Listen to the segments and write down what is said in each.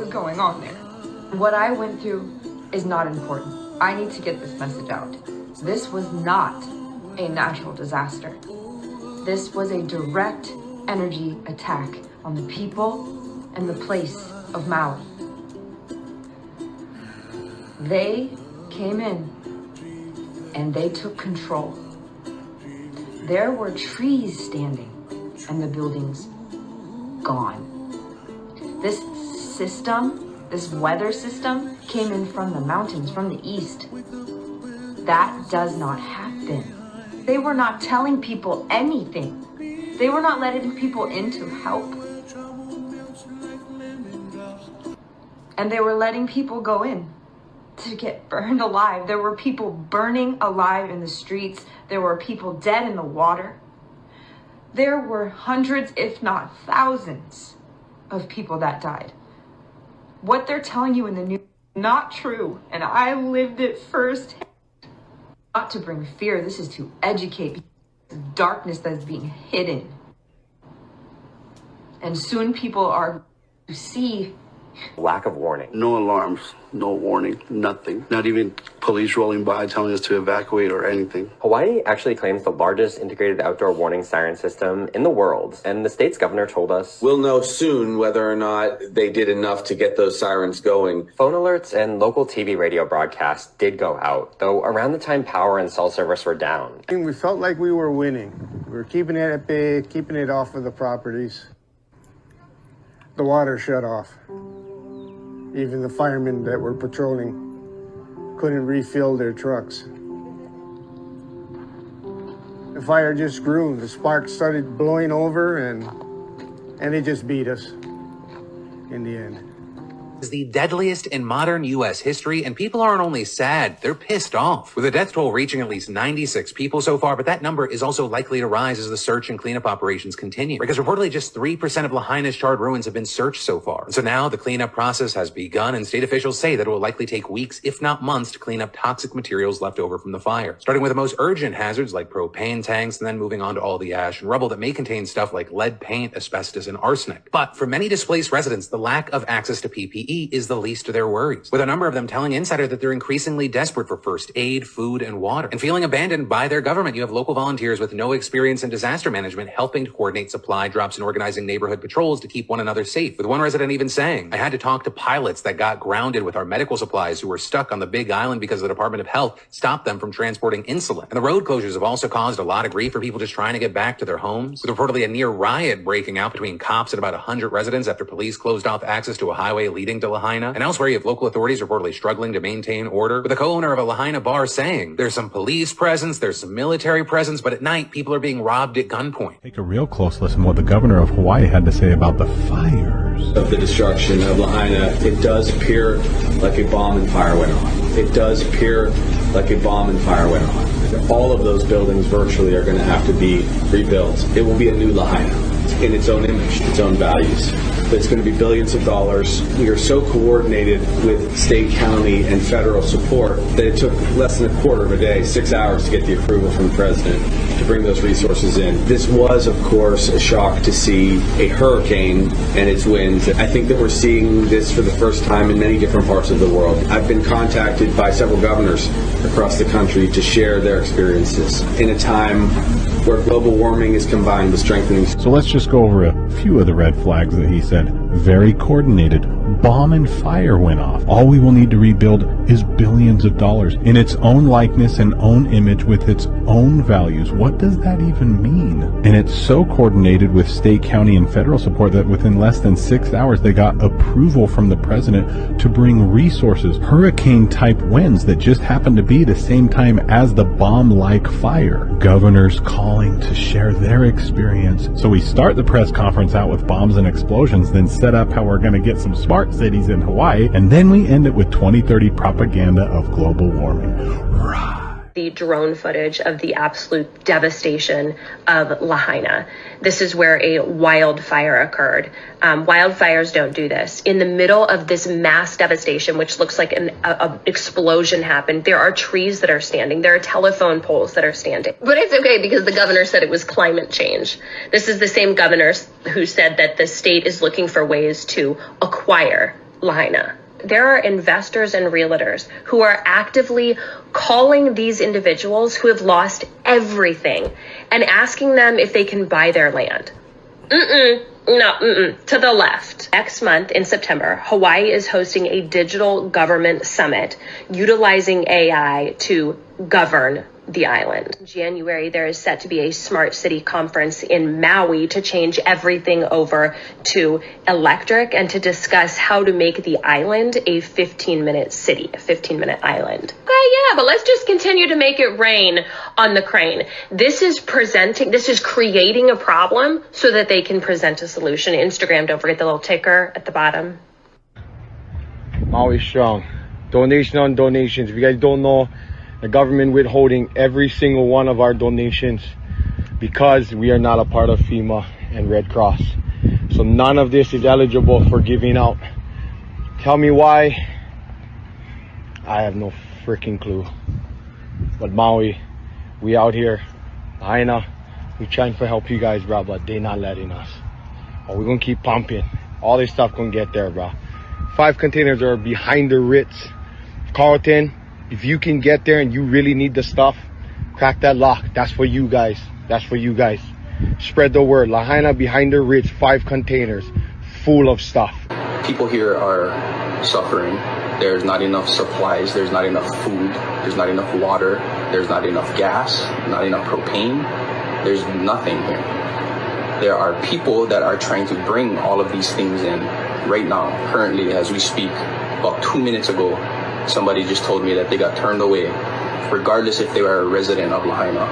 was going on there. What I went through is not important. I need to get this message out. This was not a natural disaster. This was a direct energy attack on the people and the place of Maui. They came in and they took control. There were trees standing and the buildings gone. This system, this weather system, came in from the mountains, from the east. That does not happen. They were not telling people anything. They were not letting people in to help. And they were letting people go in to get burned alive. There were people burning alive in the streets. There were people dead in the water. There were hundreds, if not thousands, of people that died. What they're telling you in the news is not true, and I lived it firsthand. Not to bring fear, this is to educate the darkness that is being hidden. And soon people are to see. Lack of warning. No alarms, no warning, nothing. Not even police rolling by telling us to evacuate or anything. Hawaii actually claims the largest integrated outdoor warning siren system in the world, and the state's governor told us, "We'll know soon whether or not they did enough to get those sirens going." Phone alerts and local TV radio broadcasts did go out, though around the time power and cell service were down. We felt like we were winning. We were keeping it at bay, keeping it off of the properties. The water shut off. Even the firemen that were patrolling couldn't refill their trucks. The fire just grew. The sparks started blowing over and it just beat us in the end. Is the deadliest in modern U.S. history, and people aren't only sad, they're pissed off. With the death toll reaching at least 96 people so far, but that number is also likely to rise as the search and cleanup operations continue. Because reportedly just 3% of Lahaina's charred ruins have been searched so far. And so now the cleanup process has begun, and state officials say that it will likely take weeks, if not months, to clean up toxic materials left over from the fire. Starting with the most urgent hazards like propane tanks, and then moving on to all the ash and rubble that may contain stuff like lead paint, asbestos, and arsenic. But for many displaced residents, the lack of access to PPE is the least of their worries, with a number of them telling Insider that they're increasingly desperate for first aid, food, and water, and feeling abandoned by their government. You have local volunteers with no experience in disaster management helping to coordinate supply drops and organizing neighborhood patrols to keep one another safe, with one resident even saying, "I had to talk to pilots that got grounded with our medical supplies who were stuck on the Big Island because the Department of Health stopped them from transporting insulin." And the road closures have also caused a lot of grief for people just trying to get back to their homes, with reportedly a near riot breaking out between cops and about 100 residents after police closed off access to a highway leading to Lahaina. And elsewhere, you have local authorities reportedly struggling to maintain order, with a co-owner of a Lahaina bar saying, "There's some police presence, there's some military presence, but at night, people are being robbed at gunpoint." Take a real close listen to what the governor of Hawaii had to say about the fires. Of the destruction of Lahaina, it does appear like a bomb and fire went off. It does appear like a bomb and fire went off. All of those buildings virtually are going to have to be rebuilt. It will be a new Lahaina in its own image, its own values. But it's going to be billions of dollars. We are so coordinated with state, county, and federal support that it took less than a quarter of a day, 6 hours, to get the approval from the president to bring those resources in. This was, of course, a shock to see a hurricane and its winds. I think that we're seeing this for the first time in many different parts of the world. I've been contacted by several governors across the country to share their experiences in a time where global warming is combined with strengthening. So let's just go over a few of the red flags that he said. Very coordinated. Bomb and fire went off. All we will need to rebuild is billions of dollars in its own likeness and own image with its own values. What does that even mean? And it's so coordinated with state, county, and federal support that within less than 6 hours they got approval from the president to bring resources, hurricane-type winds that just happened to be the same time as the bomb-like fire. Governors calling to share their experience. So we start the press conference out with bombs and explosions, then set up how we're going to get some smart cities in Hawaii, and then we end it with 2030 propaganda of global warming. Right. The drone footage of the absolute devastation of Lahaina. This is where a wildfire occurred. Wildfires don't do this. In the middle of this mass devastation, which looks like an explosion happened, there are trees that are standing. There are telephone poles that are standing. But it's okay because the governor said it was climate change. This is the same governor who said that the state is looking for ways to acquire Lahaina. There are investors and realtors who are actively calling these individuals who have lost everything and asking them if they can buy their land. To the left. Next month in September, Hawaii is hosting a digital government summit utilizing AI to govern the island. In January, there is set to be a smart city conference in Maui to change everything over to electric and to discuss how to make the island a 15-minute city, a 15-minute island. Okay, yeah, but let's just continue to make it rain on the crane. This is creating a problem so that they can present a solution. Instagram, don't forget the little ticker at the bottom. Maui strong. Donation on donations. If you guys don't know, the government withholding every single one of our donations because we are not a part of FEMA and Red Cross. So none of this is eligible for giving out. Tell me why. I have no freaking clue. But Maui, we out here. Lahaina, we trying to help you guys, bro, but they not letting us. But we're gonna keep pumping. All this stuff gonna get there, bro. 5 containers are behind the Ritz. Carlton, if you can get there and you really need the stuff, crack that lock. That's for you guys. That's for you guys. Spread the word. Lahaina behind the Ritz, 5 containers full of stuff. People here are suffering. There's not enough supplies. There's not enough food. There's not enough water. There's not enough gas. Not enough propane. There's nothing here. There are people that are trying to bring all of these things in right now, currently, as we speak. About 2 minutes ago, somebody just told me that they got turned away, regardless if they were a resident of Lahaina,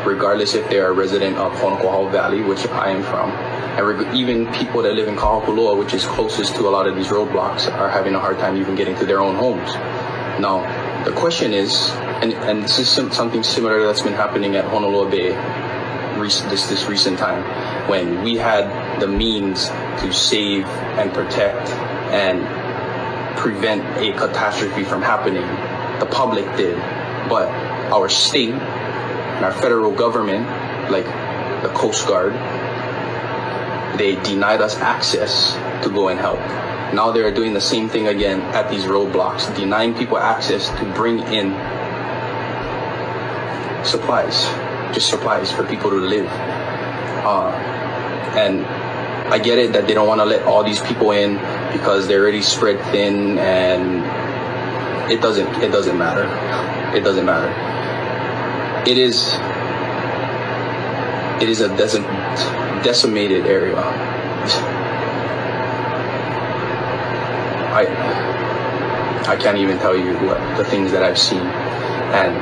regardless if they are a resident of Honokohau Valley, which I am from, and even people that live in Kahokuloa, which is closest to a lot of these roadblocks, are having a hard time even getting to their own homes. Now, the question is, and this is something similar that's been happening at Honolulu Bay this recent time, when we had the means to save and protect and prevent a catastrophe from happening. The public did, but our state and our federal government, like the Coast Guard, they denied us access to go and help. Now they're doing the same thing again at these roadblocks, denying people access to bring in supplies, just supplies for people to live. And I get it that they don't want to let all these people in because they're already spread thin, and it doesn't matter. It doesn't matter. It is a decimated area. I can't even tell you what the things that I've seen, and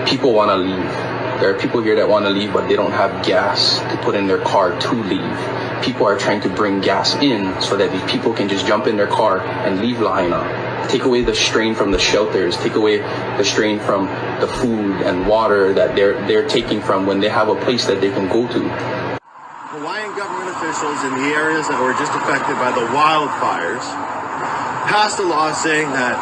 people want to leave. There are people here that want to leave, but they don't have gas to put in their car to leave. People are trying to bring gas in so that these people can just jump in their car and leave Lahaina. Take away the strain from the shelters, take away the strain from the food and water that they're taking from when they have a place that they can go to. Hawaiian government officials in the areas that were just affected by the wildfires passed a law saying that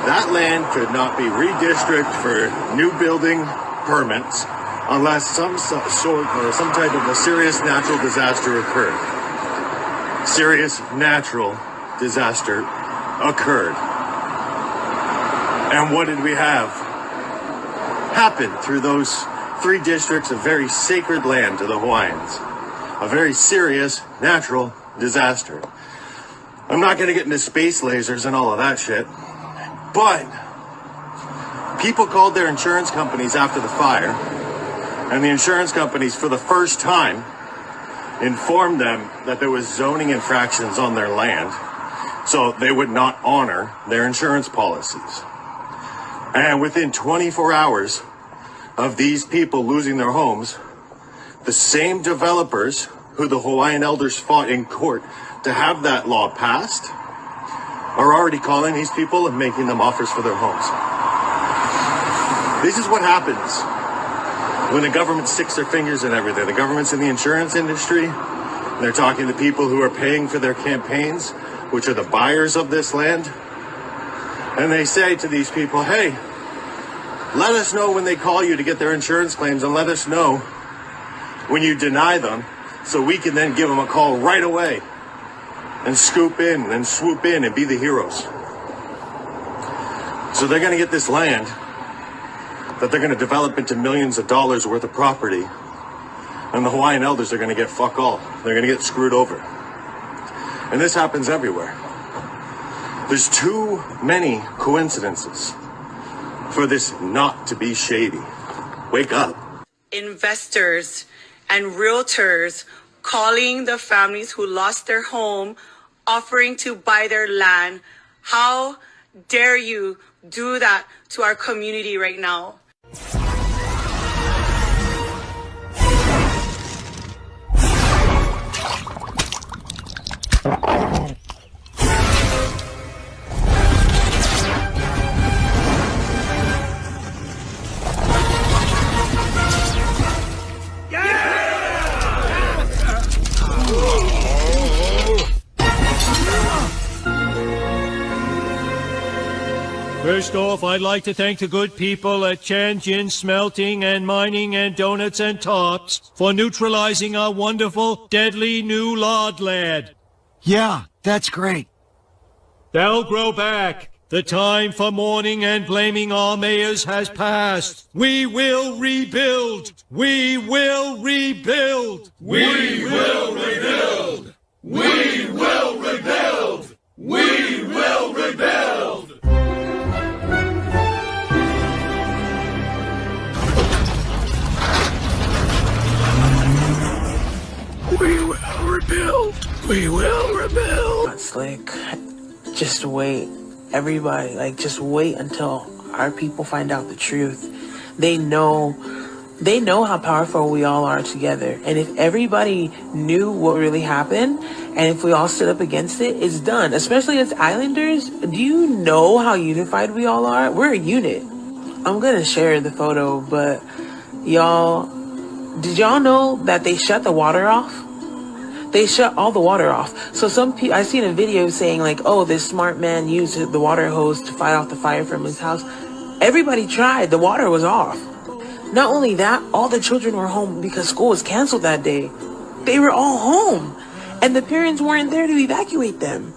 that land could not be redistricted for new building permits unless some type of a serious natural disaster occurred. Serious natural disaster occurred. And what did we have happen through those 3 districts of very sacred land to the Hawaiians? A very serious natural disaster. I'm not going to get into space lasers and all of that shit, but people called their insurance companies after the fire, and the insurance companies, for the first time, informed them that there was zoning infractions on their land, so they would not honor their insurance policies. And within 24 hours of these people losing their homes, the same developers who the Hawaiian elders fought in court to have that law passed are already calling these people and making them offers for their homes. This is what happens when the government sticks their fingers in everything. The government's in the insurance industry. They're talking to people who are paying for their campaigns, which are the buyers of this land. And they say to these people, hey, let us know when they call you to get their insurance claims, and let us know when you deny them so we can then give them a call right away. and scoop in and swoop in and be the heroes. So they're going to get this land that they're going to develop into millions of dollars worth of property, and the Hawaiian elders are going to get fuck all. They're going to get screwed over. And this happens everywhere. There's too many coincidences for this not to be shady. Wake up. Investors and realtors calling the families who lost their home, offering to buy their land. How dare you do that to our community right now? First off, I'd like to thank the good people at Tianjin Smelting and Mining and Donuts and Tops for neutralizing our wonderful, deadly new lard lad. Yeah, that's great. They'll grow back. The time for mourning and blaming our mayors has passed. We will rebuild. We will rebuild. We will rebuild. We will rebuild. We will rebuild. We will rebuild. We will rebuild. It's like, just wait. Everybody, like, just wait until our people find out the truth. They know how powerful we all are together. And if everybody knew what really happened, and if we all stood up against it, it's done. Especially as Islanders, do you know how unified we all are? We're a unit. I'm gonna share the photo, but y'all, did y'all know that they shut the water off? They shut all the water off. So some people, I seen a video saying like, oh, this smart man used the water hose to fight off the fire from his house. Everybody tried. The water was off. Not only that, all the children were home because school was canceled that day. They were all home. And the parents weren't there to evacuate them.